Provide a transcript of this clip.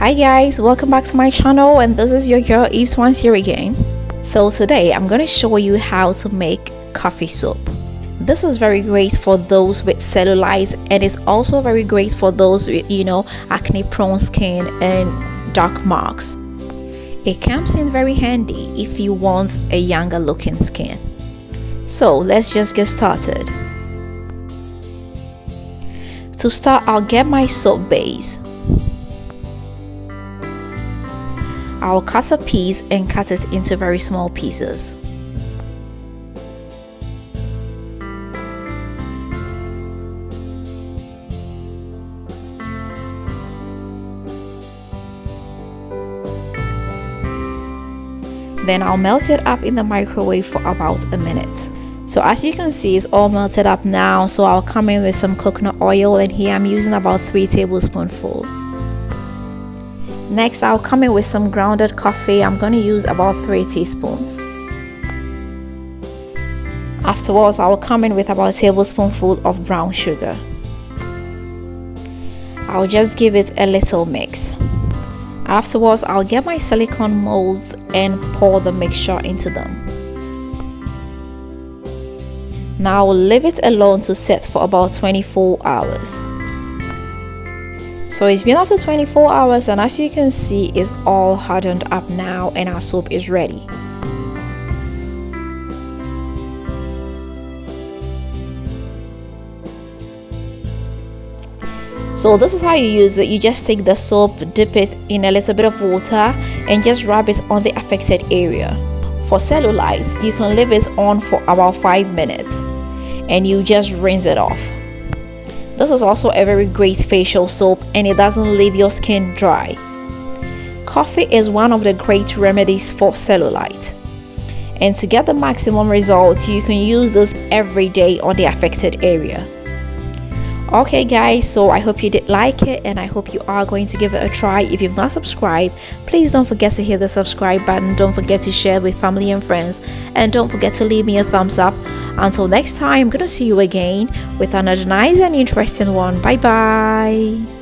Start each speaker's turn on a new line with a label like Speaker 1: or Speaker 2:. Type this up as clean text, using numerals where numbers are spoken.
Speaker 1: Hi guys, welcome back to my channel, and this is your girl Yves once here again. So today I'm going to show you how to make coffee soap. This is very great for those with cellulite, and it's also very great for those with acne prone skin and dark marks. It comes in very handy if you want a younger looking skin. So let's just get started. To start, I'll get my soap base. I'll cut a piece and cut it into very small pieces. Then I'll melt it up in the microwave for about a minute. So as you can see, it's all melted up now, so I'll come in with some coconut oil, and here I'm using about 3 tablespoonfuls. Next, I'll come in with some grounded coffee. I'm going to use about 3 teaspoons. Afterwards, I'll come in with about a tablespoonful of brown sugar. I'll just give it a little mix. Afterwards, I'll get my silicone molds and pour the mixture into them. Now I'll leave it alone to set for about 24 hours. So it's been after 24 hours, and as you can see, it's all hardened up now and our soap is ready. So this is how you use it. You just take the soap, dip it in a little bit of water, and just rub it on the affected area. For cellulite, you can leave it on for about 5 minutes and you just rinse it off. This is also a very great facial soap, and it doesn't leave your skin dry. Coffee is one of the great remedies for cellulite, and to get the maximum results, you can use this every day on the affected area. Okay guys, so I hope you did like it, and I hope you are going to give it a try. If you've not subscribed, please don't forget to hit the subscribe button. Don't forget to share with family and friends, and don't forget to leave me a thumbs up. Until next time, I'm gonna see you again with another nice and interesting one. Bye bye.